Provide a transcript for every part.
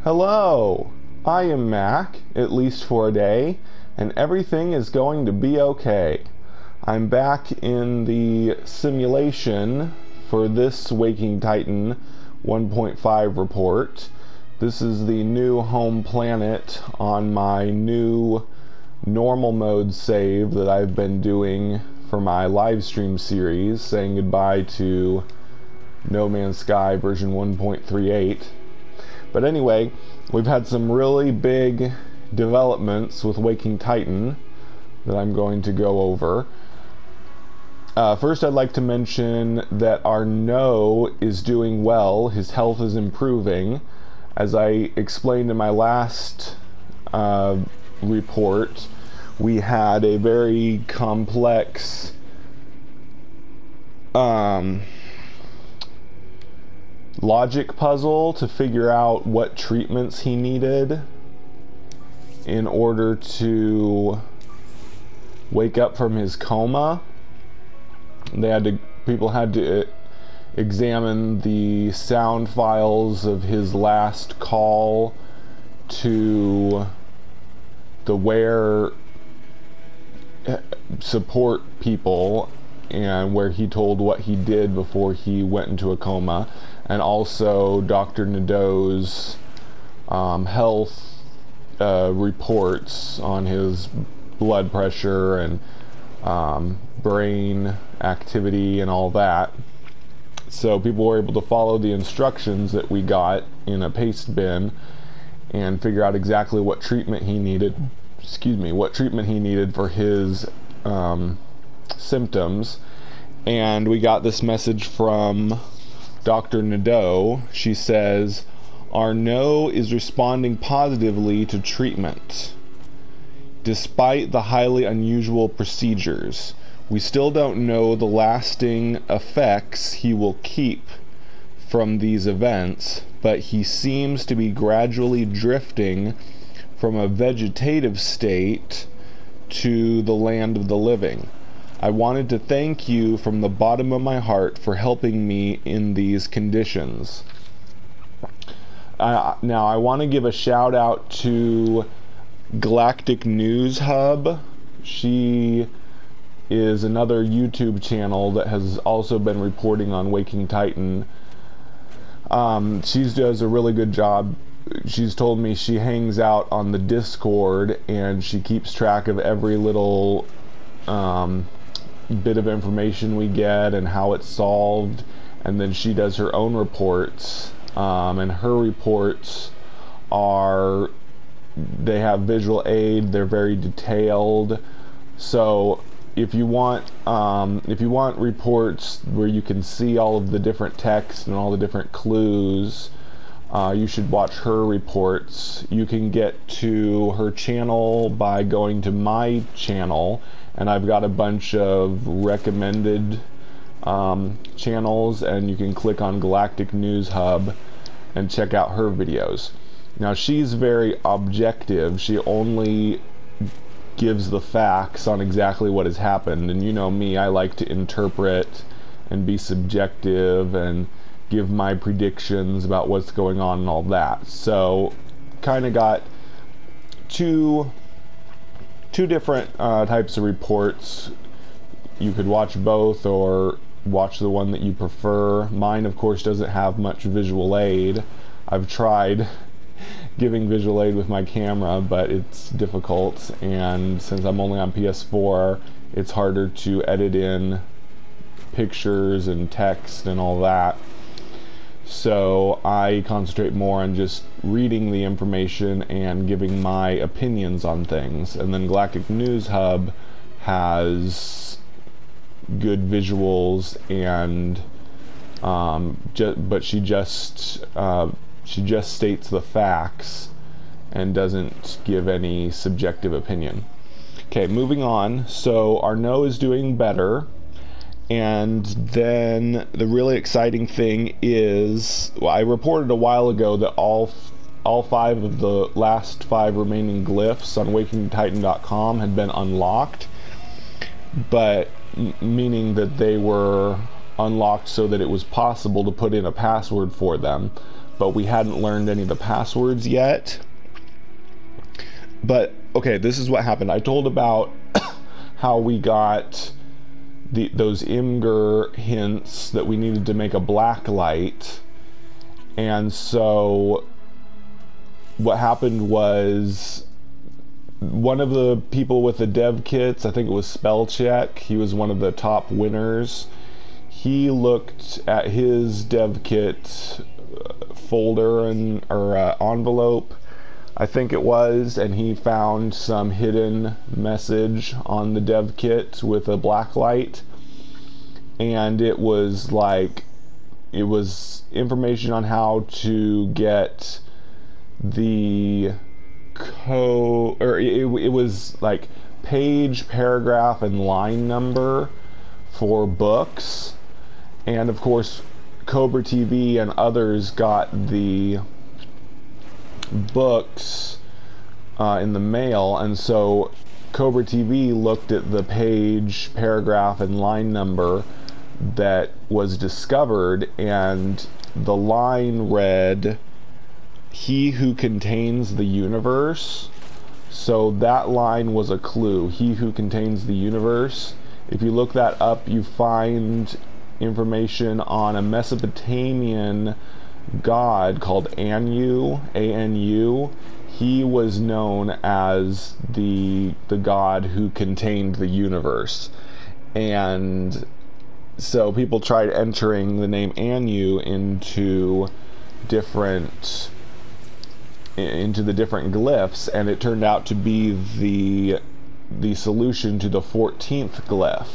Hello, I am Mac, at least for a day, and everything is going to be okay. I'm back in the simulation for this Waking Titan 1.5 report. This is the new home planet on my new normal mode save that I've been doing for my live stream series, saying goodbye to No Man's Sky version 1.38. But anyway, we've had some really big developments with Waking Titan that I'm going to go over. First, I'd like to mention that our No is doing well. His health is improving. As I explained in my last report, we had a very complex logic puzzle to figure out what treatments he needed in order to wake up from his coma. People had to examine the sound files of his last call to the WARE support people, and where he told what he did before he went into a coma, and also Dr. Nadeau's health reports on his blood pressure and brain activity and all that. So people were able to follow the instructions that we got in a paste bin and figure out exactly what treatment he needed. What treatment he needed for his symptoms. And we got this message from Dr. Nadeau. She says, "Our No is responding positively to treatment. Despite the highly unusual procedures, we still don't know the lasting effects he will keep from these events, but he seems to be gradually drifting from a vegetative state to the land of the living. I wanted to thank you from the bottom of my heart for helping me in these conditions." Now, I want to give a shout out to Galactic News Hub. She is another YouTube channel that has also been reporting on Waking Titan. She does a really good job. She's told me she hangs out on the Discord and she keeps track of every little bit of information we get and how it's solved, and then she does her own reports, and her reports they have visual aid, they're very detailed. So if you want reports where you can see all of the different text and all the different clues, you should watch her reports. You can get to her channel by going to my channel, and I've got a bunch of recommended channels, and you can click on Galactic News Hub and check out her videos. Now, she's very objective. She only gives the facts on exactly what has happened, and you know me, I like to interpret and be subjective and give my predictions about what's going on and all that. So kind of got two different types of reports. You could watch both or watch the one that you prefer. Mine, of course, doesn't have much visual aid. I've tried giving visual aid with my camera, but it's difficult, and since I'm only on PS4, it's harder to edit in pictures and text and all that. So I concentrate more on just reading the information and giving my opinions on things. And then Galactic News Hub has good visuals, and but she just states the facts and doesn't give any subjective opinion. Okay, moving on. So our No is doing better. And then the really exciting thing is, well, I reported a while ago that all 5 of the last 5 remaining glyphs on wakingtitan.com had been unlocked, but meaning that they were unlocked so that it was possible to put in a password for them. but we hadn't learned any of the passwords yet. But okay, this is what happened. I told about how we got those Imgur hints that we needed to make a black light. And so what happened was one of the people with the dev kits, I think it was Spellcheck, he was one of the top winners. He looked at his dev kit folder or envelope, I think it was, and he found some hidden message on the dev kit with a black light. And it was like, it was information on how to get the code, or it was like page, paragraph, and line number for books. And of course, Cobra TV and others got the books in the mail, and so Cobra TV looked at the page, paragraph, and line number that was discovered, and the line read, "He who contains the universe." So that line was a clue, "He who contains the universe." If you look that up, you find information on a Mesopotamian god called Anu, A-N-U. He was known as the god who contained the universe. And so people tried entering the name Anu into the different glyphs, and it turned out to be the solution to the 14th glyph.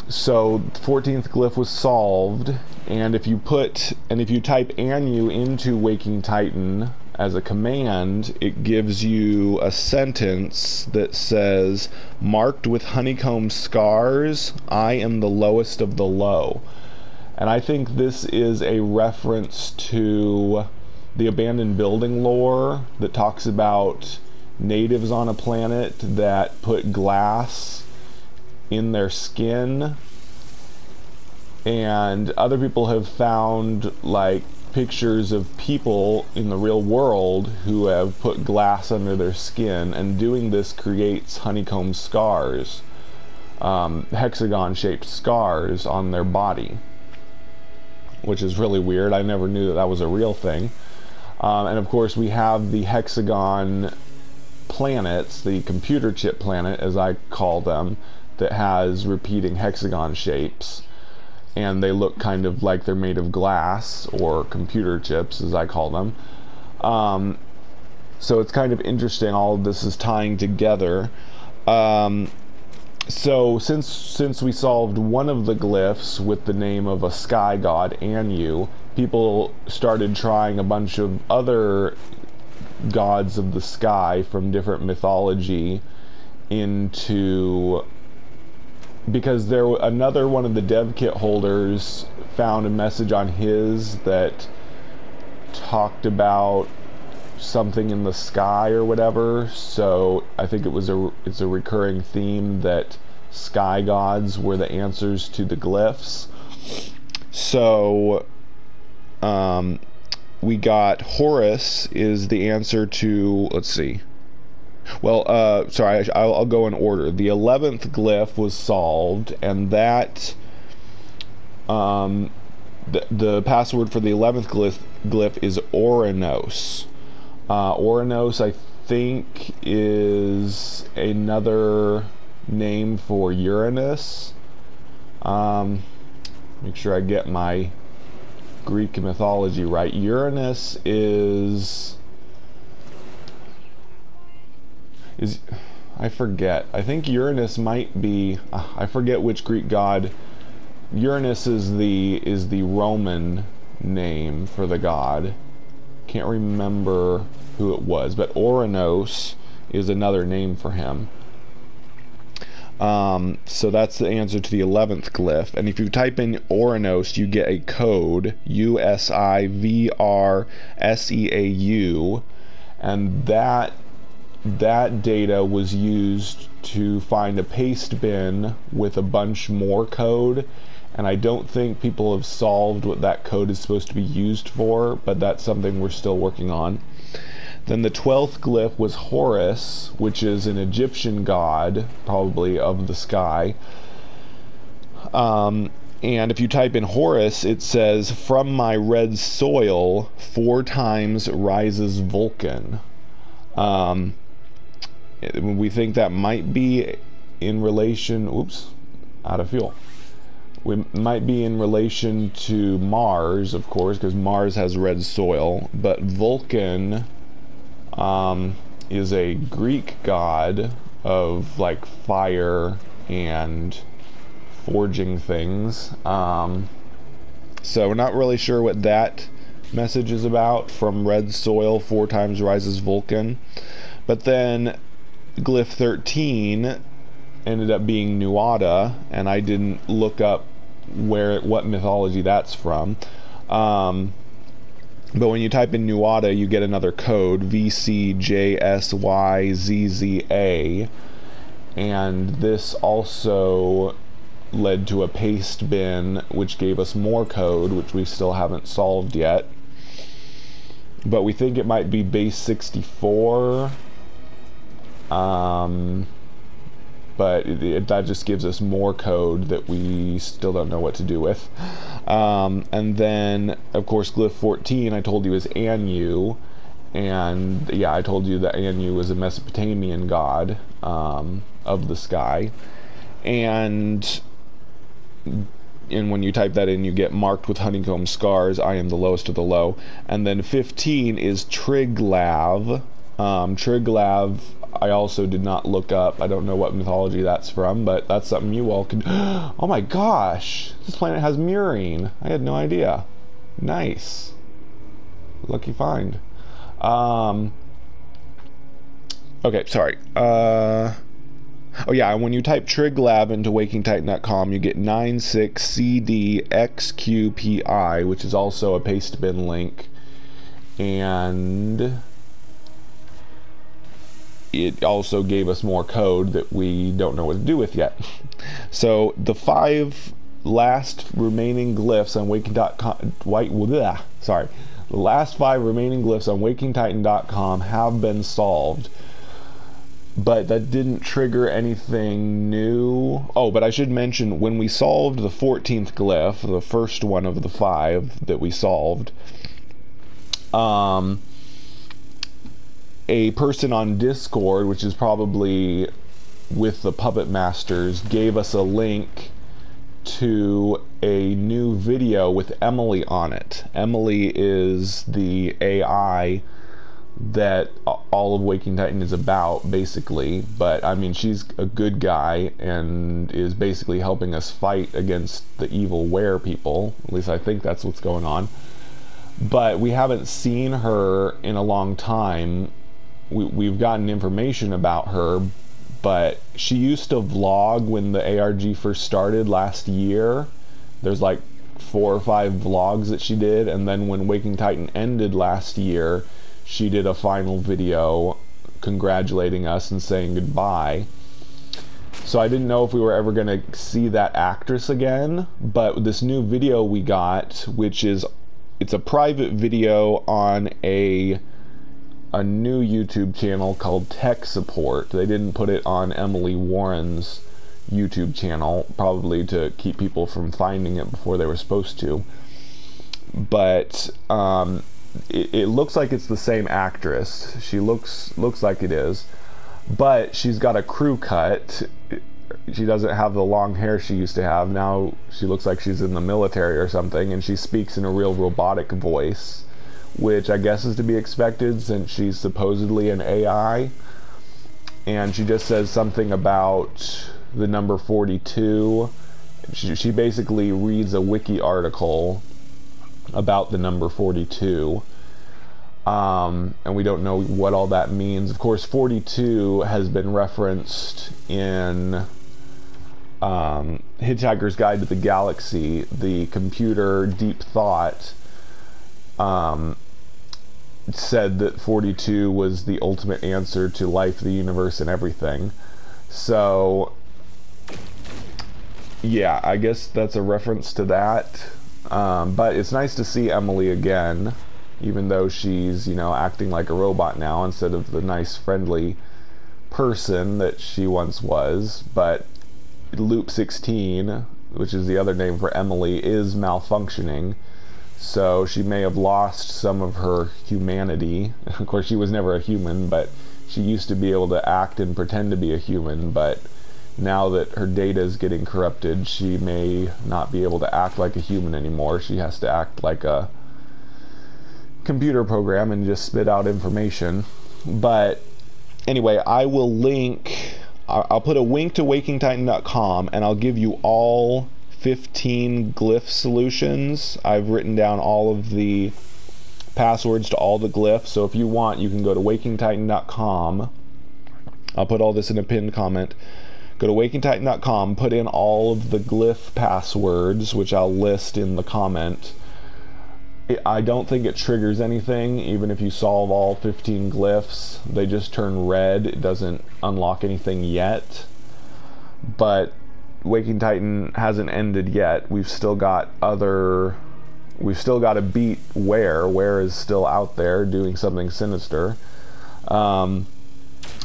So the 14th glyph was solved, and if you type Anu into Waking Titan as a command, it gives you a sentence that says, "Marked with honeycomb scars, I am the lowest of the low." And I think this is a reference to the abandoned building lore that talks about natives on a planet that put glass in their skin, and other people have found like pictures of people in the real world who have put glass under their skin, and doing this creates honeycomb scars, hexagon shaped scars on their body, which is really weird. I never knew that was a real thing. And of course we have the hexagon planets, the computer chip planet as I call them, that has repeating hexagon shapes, and they look kind of like they're made of glass, or computer chips as I call them. So it's kind of interesting, all of this is tying together. So since we solved one of the glyphs with the name of a sky god, Anu, people started trying a bunch of other gods of the sky from different mythology because another one of the dev kit holders found a message on his that talked about something in the sky or whatever. So I think it's a recurring theme that sky gods were the answers to the glyphs. So we got Horus is the answer to, let's see. Well, sorry, I'll go in order. The 11th glyph was solved, and that the password for the 11th glyph is Oranos. Oranos, I think, is another name for Uranus. Make sure I get my Greek mythology right. Uranus is I forget. I think Uranus might be I forget which Greek god. Uranus is the Roman name for the god. Can't remember who it was, but Oranos is another name for him. So that's the answer to the 11th glyph. And if you type in Oranos, you get a code, USIVRSEAU, and that data was used to find a paste bin with a bunch more code, and I don't think people have solved what that code is supposed to be used for, but that's something we're still working on. Then the 12th glyph was Horus, which is an Egyptian god, probably of the sky. And if you type in Horus, it says, "From my red soil, 4 times rises Vulcan." We think that might be in relation... Oops, out of fuel. We might be in relation to Mars, of course, because Mars has red soil. But Vulcan is a Greek god of, like, fire and forging things. So we're not really sure what that message is about. From red soil, 4 times rises Vulcan. But then glyph 13 ended up being Nuada, and I didn't look up what mythology that's from. But when you type in Nuada, you get another code, VCJSYZZA, and this also led to a paste bin, which gave us more code, which we still haven't solved yet. But we think it might be base 64. But that just gives us more code that we still don't know what to do with. And then, of course, glyph 14 I told you is Anu. And yeah, I told you that Anu was a Mesopotamian god of the sky. And when you type that in, you get marked with honeycomb scars. I am the lowest of the low. And then 15 is Triglav. Triglav, I also did not look up. I don't know what mythology that's from, but that's something you all could... Oh my gosh! This planet has murine. I had no idea. Nice. Lucky find. Okay, sorry. Oh yeah, when you type Triglab into wakingtitan.com, you get 96CDXQPI, which is also a paste bin link. And it also gave us more code that we don't know what to do with yet. So the 5 last remaining glyphs on wakingtitan.com, the last 5 remaining glyphs on wakingtitan.com have been solved, but that didn't trigger anything new. Oh, but I should mention, when we solved the 14th glyph, the first one of the 5 that we solved, a person on Discord, which is probably with the Puppet Masters, gave us a link to a new video with Emily on it. Emily is the AI that all of Waking Titan is about, basically. But I mean, she's a good guy and is basically helping us fight against the evil were people. At least I think that's what's going on. But we haven't seen her in a long time. We've gotten information about her, but she used to vlog when the ARG first started last year. There's like 4 or 5 vlogs that she did, and then when Waking Titan ended last year, she did a final video congratulating us and saying goodbye. So I didn't know if we were ever going to see that actress again, but this new video we got, which is, it's a private video on a new YouTube channel called Tech Support. They didn't put it on Emily Warren's YouTube channel, probably to keep people from finding it before they were supposed to. But it looks like it's the same actress. She looks like it is, but she's got a crew cut. She doesn't have the long hair she used to have. Now she looks like she's in the military or something, and she speaks in a real robotic voice, which I guess is to be expected since she's supposedly an AI. And she just says something about the number 42. She basically reads a wiki article about the number 42. And we don't know what all that means. Of course, 42 has been referenced in Hitchhiker's Guide to the Galaxy. The computer Deep Thought said that 42 was the ultimate answer to life, the universe, and everything. So yeah, I guess that's a reference to that. But it's nice to see Emily again, even though she's, you know, acting like a robot now instead of the nice, friendly person that she once was. But Loop 16, which is the other name for Emily, is malfunctioning. So she may have lost some of her humanity. Of course, she was never a human, but she used to be able to act and pretend to be a human, but now that her data is getting corrupted, she may not be able to act like a human anymore. She has to act like a computer program and just spit out information. But anyway, I will link, I'll put a link to wakingtitan.com, and I'll give you all 15 glyph solutions. I've written down all of the passwords to all the glyphs, so if you want, you can go to wakingtitan.com. I'll put all this in a pinned comment. Go to wakingtitan.com, put in all of the glyph passwords, which I'll list in the comment. I don't think it triggers anything, even if you solve all 15 glyphs. They just turn red. It doesn't unlock anything yet. But Waking Titan hasn't ended yet. We've still got to beat Where. Where is still out there doing something sinister.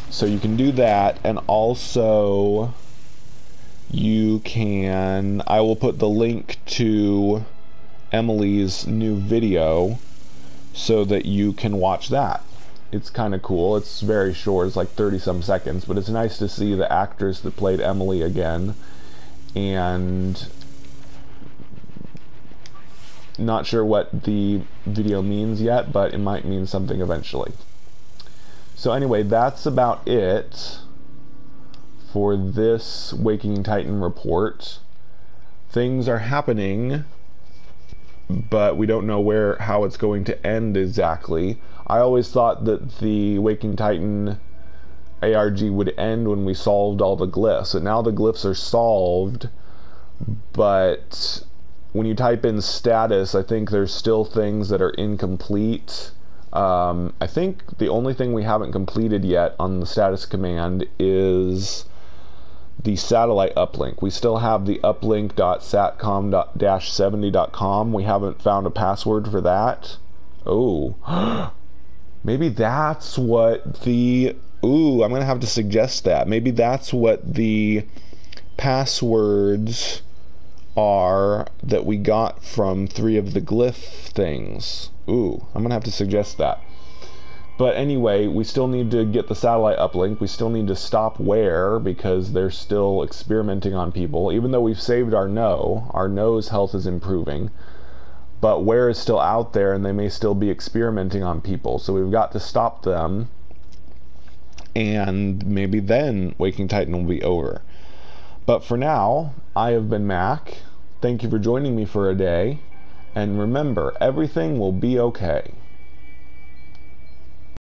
So you can do that, and also you can, I will put the link to Emily's new video so that you can watch that. It's kind of cool. It's very short. It's like 30 some seconds, but it's nice to see the actress that played Emily again. And not sure what the video means yet, but it might mean something eventually. So anyway, that's about it for this Waking Titan report. Things are happening, but we don't know how it's going to end exactly. I always thought that the Waking Titan ARG would end when we solved all the glyphs, and now the glyphs are solved, but when you type in status, I think there's still things that are incomplete. I think the only thing we haven't completed yet on the status command is the satellite uplink. We still have the uplink.satcom-70.com. We haven't found a password for that. Oh, maybe that's what the... Ooh, I'm going to have to suggest that. Maybe that's what the passwords are that we got from 3 of the glyph things. Ooh, I'm going to have to suggest that. But anyway, we still need to get the satellite uplink. We still need to stop Where, because they're still experimenting on people. Even though we've saved our No's health is improving. But Where is still out there, and they may still be experimenting on people. So we've got to stop them. And maybe then Waking Titan will be over. But for now, I have been Mac. Thank you for joining me for a day. And remember, everything will be okay.